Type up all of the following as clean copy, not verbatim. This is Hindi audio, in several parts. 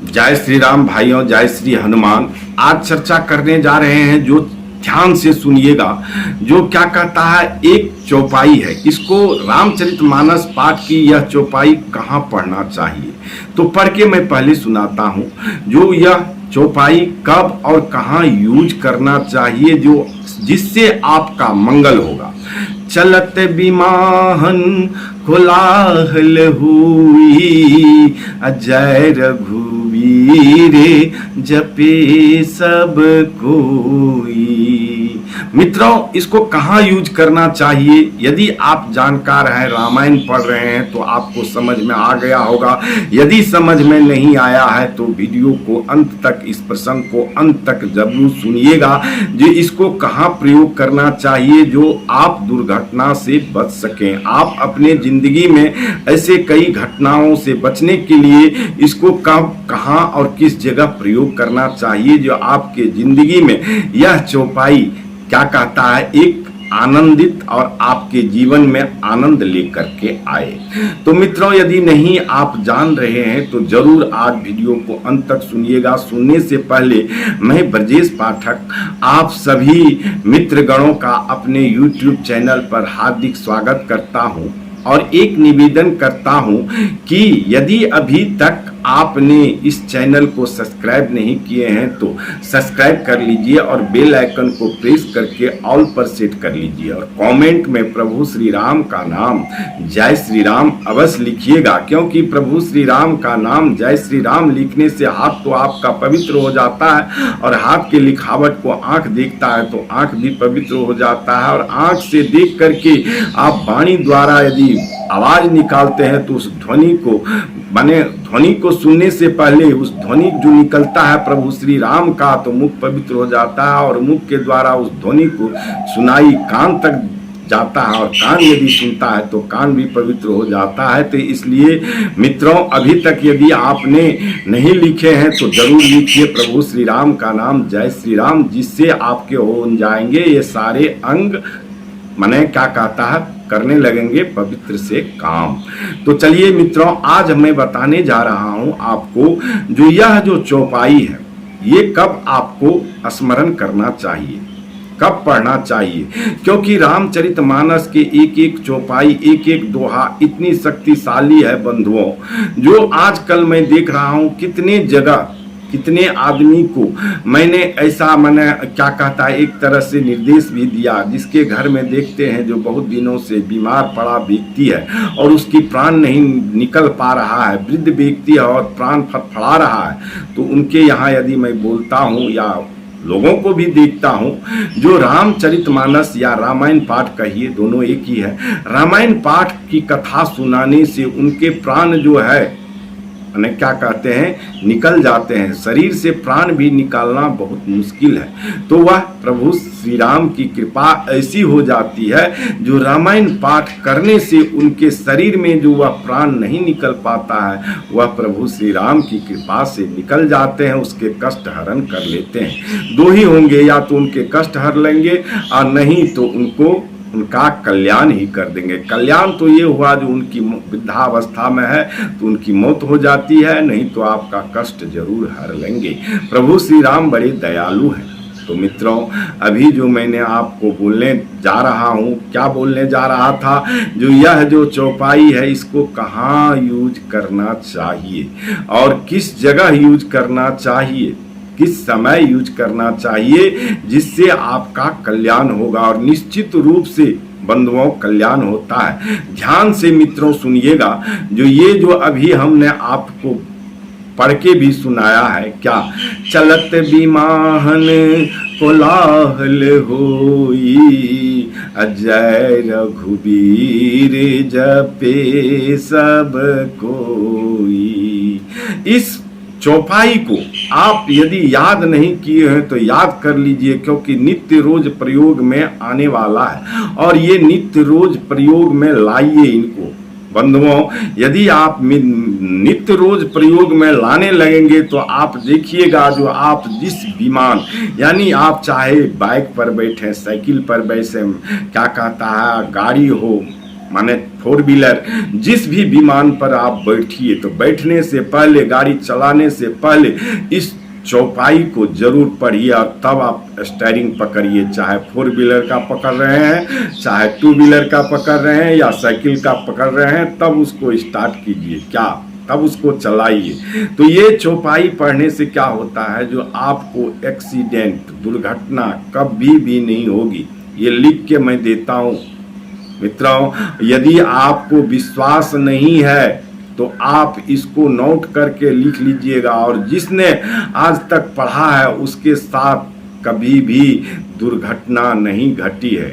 जय श्री राम भाइयों, जय श्री हनुमान। आज चर्चा करने जा रहे हैं, जो ध्यान से सुनिएगा। जो क्या कहता है, एक चौपाई है, इसको रामचरितमानस पाठ की यह चौपाई कहाँ पढ़ना चाहिए, तो पढ़ के मैं पहले सुनाता हूँ। जो यह चौपाई कब और कहाँ यूज करना चाहिए, जो जिससे आपका मंगल होगा। चलत बिमाहन कोलाहल हुई, अजय रघुवीर जपे सब कोई। मित्रों, इसको कहाँ यूज करना चाहिए? यदि आप जानकार हैं, रामायण पढ़ रहे हैं, तो आपको समझ में आ गया होगा। यदि समझ में नहीं आया है तो वीडियो को अंत तक, इस प्रसंग को अंत तक जरूर सुनिएगा। जो इसको कहाँ प्रयोग करना चाहिए, जो आप दुर्घटना से बच सकें। आप अपने जिंदगी में ऐसे कई घटनाओं से बचने के लिए इसको कब, कहाँ और किस जगह प्रयोग करना चाहिए, जो आपके जिंदगी में यह चौपाई क्या कहता है, एक आनंदित और आपके जीवन में आनंद लेकर के आए। तो मित्रों, यदि नहीं आप जान रहे हैं तो जरूर आज वीडियो को अंत तक सुनिएगा। सुनने से पहले मैं ब्रजेश पाठक आप सभी मित्रगणों का अपने YouTube चैनल पर हार्दिक स्वागत करता हूं और एक निवेदन करता हूं कि यदि अभी तक आपने इस चैनल को सब्सक्राइब नहीं किए हैं तो सब्सक्राइब कर लीजिए और बेल आइकन को प्रेस करके ऑल पर सेट कर लीजिए और कमेंट में प्रभु श्री राम का नाम, जय श्री राम अवश्य लिखिएगा। क्योंकि प्रभु श्री राम का नाम, जय श्री राम लिखने से हाथ तो आपका पवित्र हो जाता है और हाथ के लिखावट को आंख देखता है तो आंख भी पवित्र हो जाता है। और आंख से देख करके आप वाणी द्वारा यदि आवाज निकालते हैं तो उस ध्वनि को, माने ध्वनि को सुनने से पहले उस ध्वनि जो निकलता है प्रभु श्री राम का, तो मुख पवित्र हो जाता है और मुख के द्वारा उस ध्वनि को सुनाई कान तक जाता है और कान यदि सुनता है तो कान भी पवित्र हो जाता है। तो इसलिए मित्रों, अभी तक यदि आपने नहीं लिखे हैं तो जरूर लिखिए प्रभु श्री राम का नाम, जय श्री राम, जिससे आपके हो जाएंगे ये सारे अंग, माने क्या कहता है, करने लगेंगे पवित्र से काम। तो चलिए मित्रों, आज मैं बताने जा रहा हूं आपको, जो यह जो चौपाई है ये कब आपको स्मरण करना चाहिए, कब पढ़ना चाहिए। क्योंकि रामचरितमानस के एक एक चौपाई, एक एक दोहा इतनी शक्तिशाली है बंधुओं, जो आजकल मैं देख रहा हूं कितने जगह, कितने आदमी को मैंने ऐसा, मैंने क्या कहता है, एक तरह से निर्देश भी दिया, जिसके घर में देखते हैं जो बहुत दिनों से बीमार पड़ा व्यक्ति है और उसकी प्राण नहीं निकल पा रहा है, वृद्ध व्यक्ति है और प्राण फड़फड़ा रहा है, तो उनके यहाँ यदि मैं बोलता हूँ या लोगों को भी देखता हूं, जो रामचरितमानस या रामायण पाठ कहिए, दोनों एक ही है, रामायण पाठ की कथा सुनाने से उनके प्राण जो है क्या कहते हैं, निकल जाते हैं। शरीर से प्राण भी निकालना बहुत मुश्किल है, तो वह प्रभु श्री राम की कृपा ऐसी हो जाती है, जो रामायण पाठ करने से उनके शरीर में जो वह प्राण नहीं निकल पाता है, वह प्रभु श्री राम की कृपा से निकल जाते हैं, उसके कष्ट हरण कर लेते हैं। दो ही होंगे, या तो उनके कष्ट हर लेंगे और नहीं तो उनका कल्याण ही कर देंगे। कल्याण तो ये हुआ जो उनकी वृद्धावस्था में है तो उनकी मौत हो जाती है, नहीं तो आपका कष्ट जरूर हर लेंगे। प्रभु श्री राम बड़े दयालु हैं। तो मित्रों, अभी जो मैंने आपको बोलने जा रहा हूँ, क्या बोलने जा रहा था, जो यह जो चौपाई है इसको कहाँ यूज करना चाहिए और किस जगह यूज करना चाहिए, किस समय यूज करना चाहिए, जिससे आपका कल्याण होगा। और निश्चित रूप से बंधुओं कल्याण होता है। ध्यान से मित्रों सुनिएगा, जो ये जो अभी हमने आपको पढ़ के भी सुनाया है, क्या चलत बिमाहन कोलाहल होई, अजय रघुवीर जपे सब कोई। इस चौपाई को आप यदि याद नहीं किए हैं तो याद कर लीजिए, क्योंकि नित्य रोज प्रयोग में आने वाला है और ये नित्य रोज प्रयोग में लाइए इनको। बंधुओं, यदि आप नित्य रोज प्रयोग में लाने लगेंगे तो आप देखिएगा, जो आप जिस विमान, यानी आप चाहे बाइक पर बैठे, साइकिल पर बैठे, क्या कहता है, गाड़ी हो, माने फोर व्हीलर, जिस भी विमान पर आप बैठिए तो बैठने से पहले, गाड़ी चलाने से पहले इस चौपाई को जरूर पढ़िए और तब आप स्टीयरिंग पकड़िए। चाहे फोर व्हीलर का पकड़ रहे हैं, चाहे टू व्हीलर का पकड़ रहे हैं या साइकिल का पकड़ रहे हैं, तब उसको स्टार्ट कीजिए, क्या तब उसको चलाइए। तो ये चौपाई पढ़ने से क्या होता है, जो आपको एक्सीडेंट, दुर्घटना कभी भी नहीं होगी। ये लिख के मैं देता हूं मित्रों। यदि आपको विश्वास नहीं है तो आप इसको नोट करके लिख लीजिएगा, और जिसने आज तक पढ़ा है उसके साथ कभी भी दुर्घटना नहीं घटी है,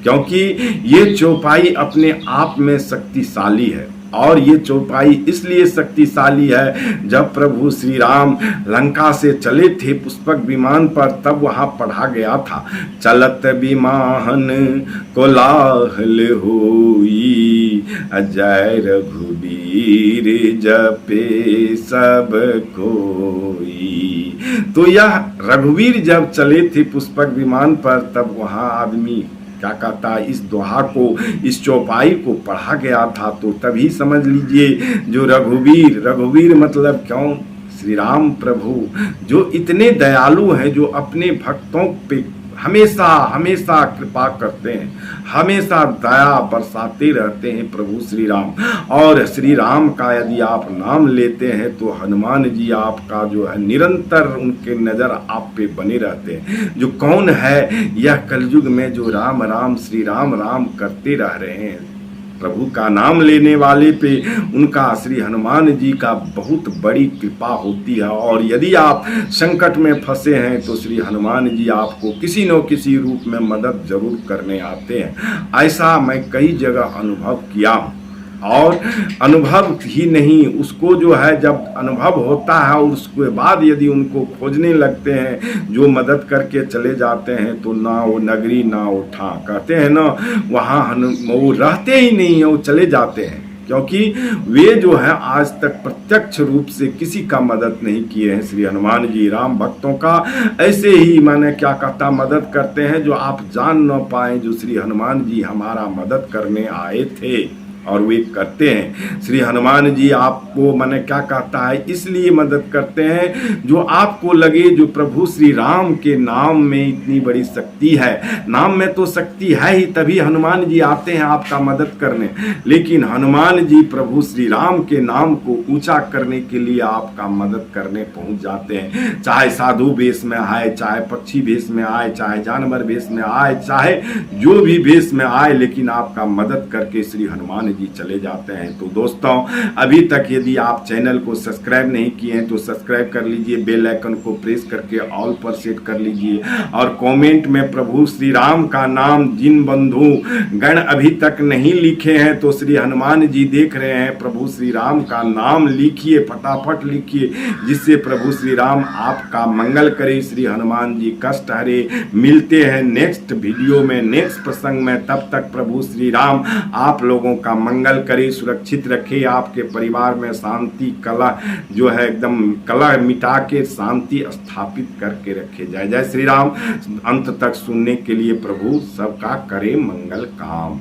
क्योंकि ये चौपाई अपने आप में शक्तिशाली है। और ये चौपाई इसलिए शक्तिशाली है, जब प्रभु श्री राम लंका से चले थे पुष्पक विमान पर, तब वहां पढ़ा गया था, चलत विमान कोलाहल होई, अजय रघुबीर जपे सब कोई। तो यह रघुवीर जब चले थे पुष्पक विमान पर, तब वहां आदमी क्या कहता है, इस दोहा को, इस चौपाई को पढ़ा गया था। तो तभी समझ लीजिए, जो रघुवीर, रघुवीर मतलब क्यों, श्री राम प्रभु जो इतने दयालु हैं, जो अपने भक्तों पे हमेशा हमेशा कृपा करते हैं, हमेशा दया बरसाते रहते हैं प्रभु श्री राम। और श्री राम का यदि आप नाम लेते हैं तो हनुमान जी आपका जो है निरंतर उनके नज़र आप पे बने रहते हैं। जो कौन है यह कलयुग में जो राम राम श्री राम राम करते रह रहे हैं, प्रभु का नाम लेने वाले पे उनका श्री हनुमान जी का बहुत बड़ी कृपा होती है। और यदि आप संकट में फंसे हैं तो श्री हनुमान जी आपको किसी न किसी रूप में मदद जरूर करने आते हैं। ऐसा मैं कई जगह अनुभव किया हूँ। और अनुभव ही नहीं, उसको जो है जब अनुभव होता है और उसके बाद यदि उनको खोजने लगते हैं जो मदद करके चले जाते हैं, तो ना वो नगरी ना वो ठा, कहते हैं ना, वहाँ वो रहते ही नहीं है, वो चले जाते हैं। क्योंकि वे जो है आज तक प्रत्यक्ष रूप से किसी का मदद नहीं किए हैं। श्री हनुमान जी राम भक्तों का ऐसे ही माने क्या कहता मदद करते हैं, जो आप जान न पाए, जो श्री हनुमान जी हमारा मदद करने आए थे और वे करते हैं। श्री हनुमान जी आपको माने क्या कहता है इसलिए मदद करते हैं, जो आपको लगे जो प्रभु श्री राम के नाम में इतनी बड़ी शक्ति है। नाम में तो शक्ति है ही, तभी हनुमान जी आते हैं आपका मदद करने। लेकिन हनुमान जी प्रभु श्री राम के नाम को ऊंचा करने के लिए आपका मदद करने पहुंच जाते हैं। चाहे साधु वेश में आए, चाहे पक्षी वेश में आए, चाहे जानवर वेश में आए, चाहे जो भी वेश में आए, लेकिन आपका मदद करके श्री हनुमान जी चले जाते हैं। तो दोस्तों, अभी तक यदि आप चैनल को सब्सक्राइब नहीं किए हैं तो सब्सक्राइब कर लीजिए, बेल आइकन को प्रेस करके ऑल पर सेट कर लीजिए, और कमेंट में प्रभु श्री राम का नाम जिन बंधु गण अभी तक नहीं लिखे हैं तो श्री हनुमान जी देख रहे हैं, प्रभु श्री राम का नाम लिखिए, फटाफट लिखिए, जिससे प्रभु श्री राम आपका मंगल करे, श्री हनुमान जी कष्ट हरे। मिलते हैं नेक्स्ट वीडियो में, नेक्स्ट प्रसंग में। तब तक प्रभु श्री राम आप लोगों का मंगल करे, सुरक्षित रखे, आपके परिवार में शांति, कलह जो है एकदम कलह मिटा के शांति स्थापित करके रखे। जय जय श्री राम। अंत तक सुनने के लिए प्रभु सबका करे मंगल काम।